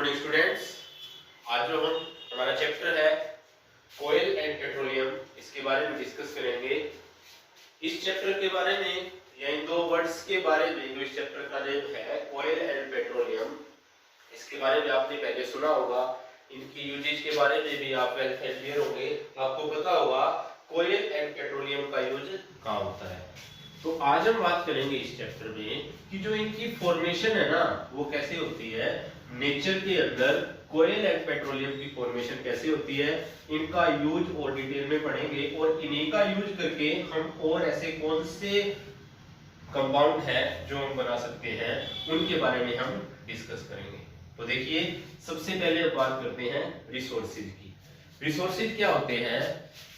Morning students. आज जो हमारा चैप्टर है ऑयल एंड पेट्रोलियम, इसके बारे में डिस्कस करेंगे। इस चैप्टर के बारे में या इन दो वर्ड्स के बारे में, जो इस चैप्टर का नेम है ऑयल एंड पेट्रोलियम, इसके बारे में आपने पहले सुना होगा। इनकी यूजेज के बारे में भी आप वेल फेमिलियर होंगे। आपको पता होगा ऑयल एंड पेट्रोलियम का यूज कहाँ होता है। तो आज हम बात करेंगे इस चैप्टर में कि जो इनकी फॉर्मेशन है ना, वो कैसे होती है। नेचर के अंदर ऑयल एंड पेट्रोलियम की फॉर्मेशन कैसे होती है, इनका यूज और डिटेल में पढ़ेंगे। और इन्हीं का यूज करके हम और ऐसे कौन से कंपाउंड है जो हम बना सकते हैं, उनके बारे में हम डिस्कस करेंगे। तो देखिए, सबसे पहले हम बात करते हैं रिसोर्सेज की। रिसोर्सेज क्या होते हैं?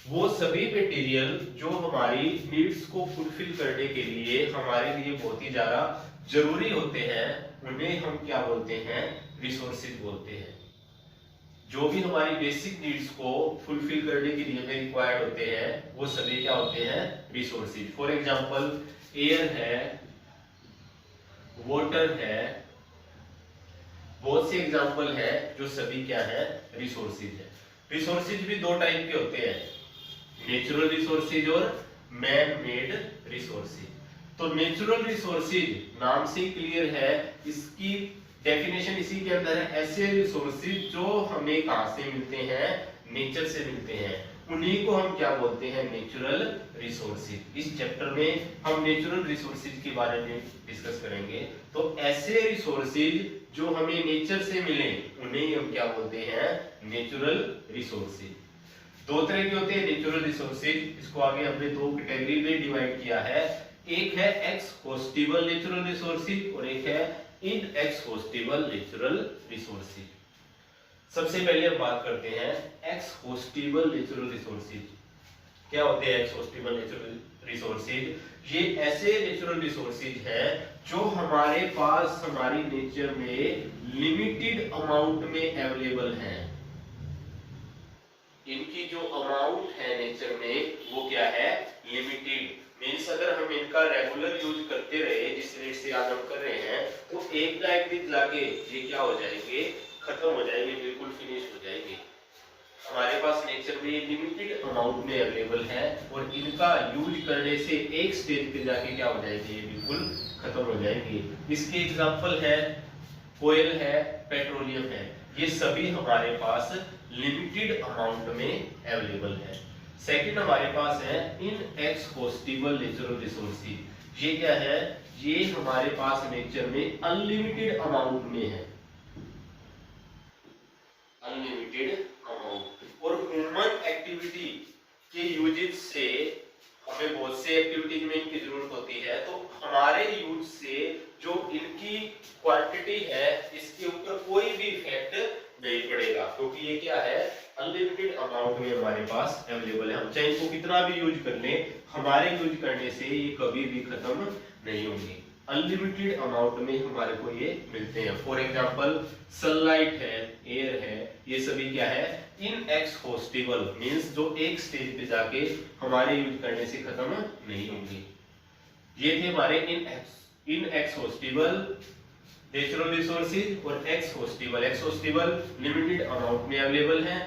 वो सभी मटेरियल जो हमारी नीड्स को फुलफिल करने के लिए हमारे लिए बहुत ही ज्यादा जरूरी होते हैं, उन्हें हम क्या बोलते हैं? रिसोर्सेज बोलते हैं। जो भी हमारी बेसिक नीड्स को फुलफिल करने के लिए हमें रिक्वायर्ड होते हैं, वो सभी क्या होते हैं? रिसोर्सेज। फॉर एग्जांपल, एयर है, वाटर है, बहुत से एग्जांपल है जो सभी क्या है? रिसोर्सेज है। रिसोर्सेज भी दो टाइप के होते हैं, नेचुरल रिसोर्सेज और मैन मेड रिसोर्सेज। तो नेचुरल रिसोर्सेज नाम से क्लियर है, इसकी डेफिनेशन इसी के अंदर है। ऐसे रिसोर्सेज जो हमें कहां से मिलते हैं? नेचर से मिलते हैं, उन्हीं को हम क्या बोलते हैं? Natural resources. इस चैप्टर में हम नेचुरल रिसोर्सेज के बारे में डिस्कस करेंगे। तो ऐसे रिसोर्सेज जो हमें नेचर से मिले, उन्हें हम क्या बोलते हैं? Natural resources. दो तरह के होते हैं नेचुरल रिसोर्सेज। इसको आगे हमने दो कैटेगरी में डिवाइड किया है। एक है एक्सहॉस्टिबल नेचुरल रिसोर्सेज और एक है इनएक्सहॉस्टिबल नेचुरल रिसोर्सेज। सबसे पहले हम बात करते हैं एक्सहॉस्टिबल नेचुरल रिसोर्सेज। क्या होते हैं एक्सहॉस्टिबल नेचुरल रिसोर्सेज? ये ऐसे नेचुरल रिसोर्सेज है जो हमारे पास हमारी नेचर में लिमिटेड अमाउंट में अवेलेबल हैं। इनकी जो अमाउंट है नेचर में, वो क्या है? लिमिटेड। मींस अगर हम इनका रेगुलर यूज करते रहे, जिस रेट से आज हम कर रहे हैं, तो एक ना एक दिन जाके ये क्या हो जाएंगे? खत्म हो जाएंगे, बिल्कुल फिनिश हो जाएंगे। हमारे पास नेचर में लिमिटेड अमाउंट में अवेलेबल है और इनका यूज करने से एक स्टेज पे जाके क्या हो जाएंगे? ये बिल्कुल खत्म हो जाएंगे। इसके एग्जांपल है ऑयल है, पेट्रोलियम है। ये सभी हमारे पास लिमिटेड अमाउंट में अवेलेबल है। सेकंड हमारे पास है इनएक्सहॉस्टिबल नेचुरल रिसोर्सेज। ये क्या है? ये हमारे पास नेचर में अनलिमिटेड अमाउंट में है, अनलिमिटेड अमाउंट। और ह्यूमन एक्टिविटी के यूजेज से हमें बहुत से एक्टिविटीज में इनकी जरूरत होती है, तो हमारे यूज से जो इनकी क्वांटिटी है, इसके ऊपर कोई भी इफेक्ट नहीं पड़ेगा, क्योंकि ये क्या है? अनलिमिटेड अमाउंट में हमारे पास अवेलेबल है। हम चाहे इनको कितना भी यूज कर लें, हमारे यूज करने से ये कभी भी खत्म नहीं होंगे। अनलिमिटेड अमाउंट में हमारे को ये मिलते हैं। फॉर एग्जांपल, सनलाइट है, एयर है, ये सभी क्या है? इनएक्सहॉस्टिबल। मींस जो एक स्टेज पे जाके हमारे यूज करने से खत्म नहीं होंगे। ये थे हमारे इनएक्सहॉस्टिबल नेचुरल रिसोर्सेज और एक्सहॉस्टिबल। एक्सहॉस्टिबल लिमिटेड अमाउंट में अवेलेबल है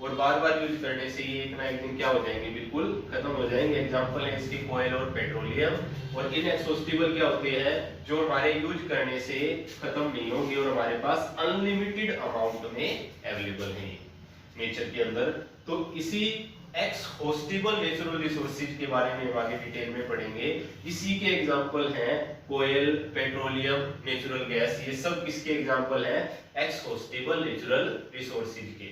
और बार बार यूज करने से ये इतना एक दिन क्या हो जाएंगे? बिल्कुल खत्म हो जाएंगे। एग्जांपल है इसके ऑयल और पेट्रोलियम। और इनएक्सहॉस्टिबल क्या होते हैं? जो हमारे यूज करने से खत्म नहीं होंगे और हमारे पास अनलिमिटेड अमाउंट में अवेलेबल है नेचर के अंदर। तो इसी एक्सहॉस्टिबल नेचुरल रिसोर्सेज के बारे में आगे डिटेल में पढ़ेंगे। इसी के एग्जांपल हैं ऑयल, पेट्रोलियम, नेचुरल गैस। ये सब किसके एग्जांपल हैं? एक्सहॉस्टिबल नेचुरल रिसोर्सेज के।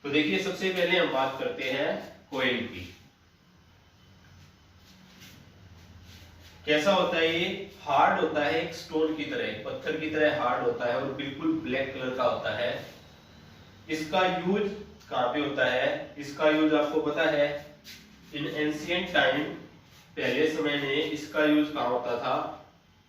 तो देखिए, सबसे पहले हम बात करते हैं ऑयल की। कैसा होता है ये? हार्ड होता है, एक स्टोन की तरह, पत्थर की तरह हार्ड होता है और बिल्कुल ब्लैक कलर का होता है। इसका यूज कहां पे होता है? इसका यूज आपको पता है, इन एंशिएंट टाइम, पहले समय में इसका यूज कहां होता था?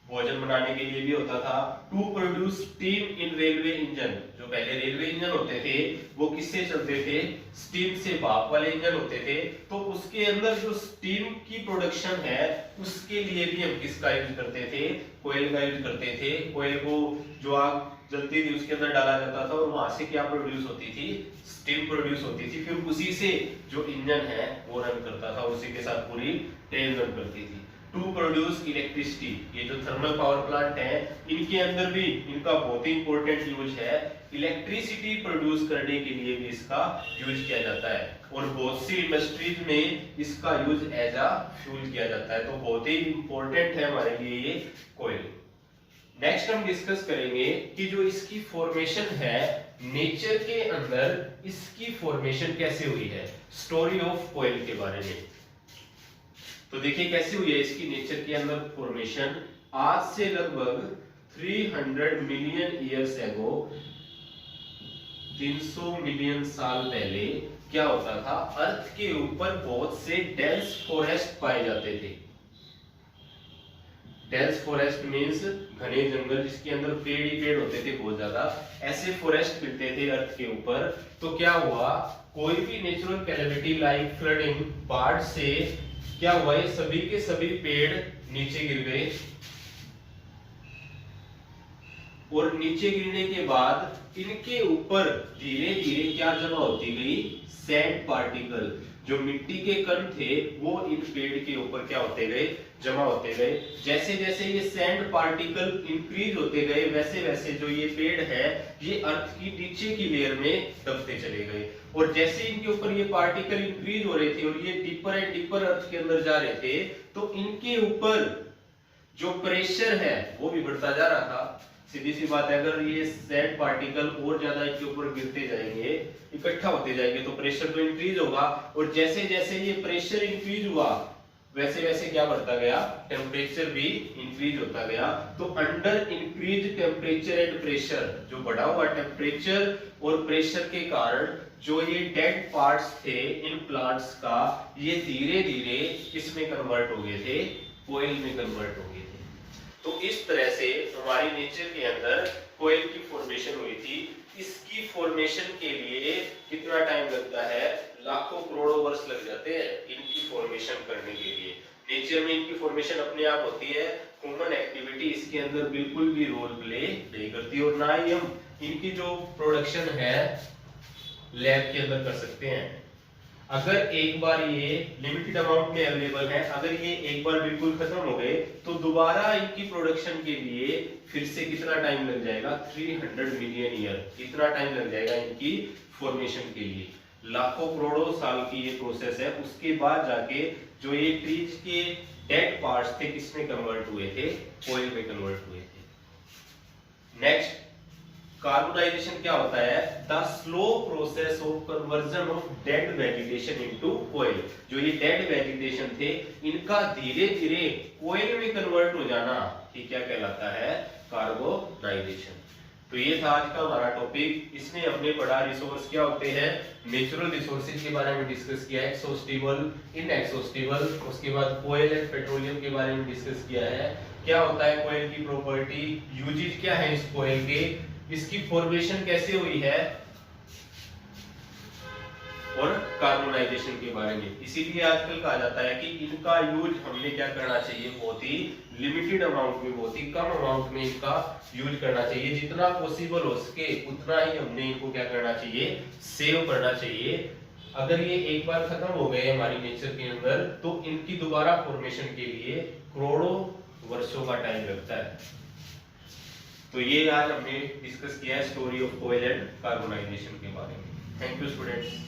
भोजन बनाने के लिए भी होता था। To produce steam in railway engine. जो पहले रेलवे इंजन होते थे, वो किससे चलते थे? स्टीम से। भाप वाले इंजन होते थे, तो उसके अंदर जो स्टीम की प्रोडक्शन है, उसके लिए भी हम किसका यूज करते थे? ऑयल का यूज करते थे। ऑयल को जो आग जलती थी उसके अंदर डाला जाता था और वहां से क्या प्रोड्यूस होती थी, स्टीम प्रोड्यूस होती थी। फिर उसी से जो इंजन है वो रन करता था, उसी के साथ पूरी ट्रेन रन करती थी। टू प्रोड्यूस इलेक्ट्रिसिटी, ये जो थर्मल पावर प्लांट है इनके अंदर भी इनका बहुत ही इंपॉर्टेंट यूज है, इलेक्ट्रिसिटी प्रोड्यूस करने के लिए भी इसका यूज किया जाता है और बहुत सी इंडस्ट्रीज में इसका यूज एज अ फ्यूल किया जाता है। तो बहुत ही इंपॉर्टेंट है हमारे लिए ये कोयल। नेक्स्ट हम डिस्कस करेंगे कि जो इसकी फॉर्मेशन है नेचर के अंदर, इसकी फॉर्मेशन कैसे हुई है, स्टोरी ऑफ कोयल के बारे में। तो देखिए कैसे हुई है इसकी नेचर के अंदर फॉर्मेशन। आज से लगभग 300 मिलियन ईयर्स एगो, 300 मिलियन साल पहले क्या होता था, अर्थ के ऊपर बहुत से डेंस फॉरेस्ट पाए जाते थे। डेंस फॉरेस्ट मींस घने जंगल जिसके अंदर पेड़ ही पेड़ होते थे बहुत ज्यादा, ऐसे फॉरेस्ट मिलते थे अर्थ के ऊपर। तो क्या हुआ, कोई भी नेचुरल कैलेमिटी लाइक फ्लडिंग, बाढ़ से क्या हुआ, ये सभी के सभी पेड़ नीचे गिर गए और नीचे गिरने के बाद इनके ऊपर धीरे धीरे क्या जमा होती गई, सैंड पार्टिकल, जो मिट्टी के कण थे वो इन पेड़ के ऊपर क्या होते गए, जमा होते गए। जैसे जैसे ये सैंड पार्टिकल इंक्रीज होते गए वैसे वैसे जो ये पेड़ है ये अर्थ की नीचे की लेयर में दबते चले गए और जैसे इनके ऊपर ये पार्टिकल इंक्रीज हो रहे थे और ये डीपर एंड डीपर अर्थ के अंदर जा रहे थे, तो इनके ऊपर जो प्रेशर है वो भी बढ़ता जा रहा था। सीधी सी बात है, अगर ये सैंड पार्टिकल और ज्यादा इनके ऊपर गिरते जाएंगे, इकट्ठा होते जाएंगे, तो प्रेशर तो इंक्रीज होगा और जैसे जैसे ये प्रेशर इंक्रीज हुआ वैसे वैसे क्या बढ़ता गया, टेम्परेचर भी इंक्रीज होता गया। तो under increase temperature and pressure, जो बढ़ा हुआ टेम्परेचर और प्रेशर के कारण जो ये डेड पार्ट्स थे इन प्लांट्स का, ये धीरे धीरे किसमें कन्वर्ट हो गए थे, कोयल में कन्वर्ट हो गए थे। तो इस तरह से हमारी नेचर के अंदर कोयल की फॉर्मेशन हुई थी। इसकी फॉर्मेशन के लिए कितना टाइम लगता है, लाखों करोड़ों वर्ष लग जाते हैं इनकी फॉर्मेशन करने के लिए। नेचर में इनकी फॉर्मेशन अपने आप होती है, ह्यूमन एक्टिविटी इसके अंदर बिल्कुल भी रोल प्ले नहीं करती और ना ही हम इनकी जो प्रोडक्शन है लैब के अंदर कर सकते हैं। अगर एक बार ये लिमिटेड अमाउंट में अवेलेबल है, अगर ये एक बार बिल्कुल खत्म हो गए तो दोबारा इनकी प्रोडक्शन के लिए फिर से कितना टाइम लग जाएगा, 300 मिलियन ईयर, इतना टाइम लग जाएगा इनकी फॉर्मेशन के लिए। लाखों करोड़ों साल की ये प्रोसेस है, उसके बाद जाके जो ये ट्रीज के डेड पार्ट्स थे किसमें कन्वर्ट हुए थे, कोयल में कन्वर्ट हुए थे। नेक्स्ट, कार्बोनाइजेशन क्या होता है, the slow process of conversion of dead vegetation into coal. जो ये डेड वेजिटेशन थे इनका धीरे धीरे कोयल में कन्वर्ट हो जाना, ये क्या कहलाता है, कार्बोनाइजेशन। तो ये था आज का हमारा टॉपिक। इसमें हमने पढ़ा रिसोर्स क्या होते हैं, नेचुरल रिसोर्सेज के बारे में डिस्कस किया, एक्सॉस्टिबल, इनएक्सॉस्टिबल, उसके बाद कोयल एंड पेट्रोलियम के बारे में डिस्कस किया है। क्या होता है कोयल की प्रॉपर्टी, यूजेज क्या है इस कोयल के, इसकी फॉर्मेशन कैसे हुई है और कार्बोनाइजेशन के बारे में। इसीलिए आजकल कहा जाता है कि इनका यूज हमने क्या करना चाहिए, बहुत ही लिमिटेड अमाउंट में, बहुत ही कम अमाउंट में इनका यूज करना चाहिए। जितना पॉसिबल हो सके उतना ही हमने इनको क्या करना चाहिए, सेव करना चाहिए। अगर ये एक बार खत्म हो गए हमारी नेचर के अंदर तो इनकी दोबारा फॉर्मेशन के लिए करोड़ों वर्षों का टाइम लगता है। तो ये आज हमने डिस्कस किया है story of coal and carbonisation के बारे में। Thank you students.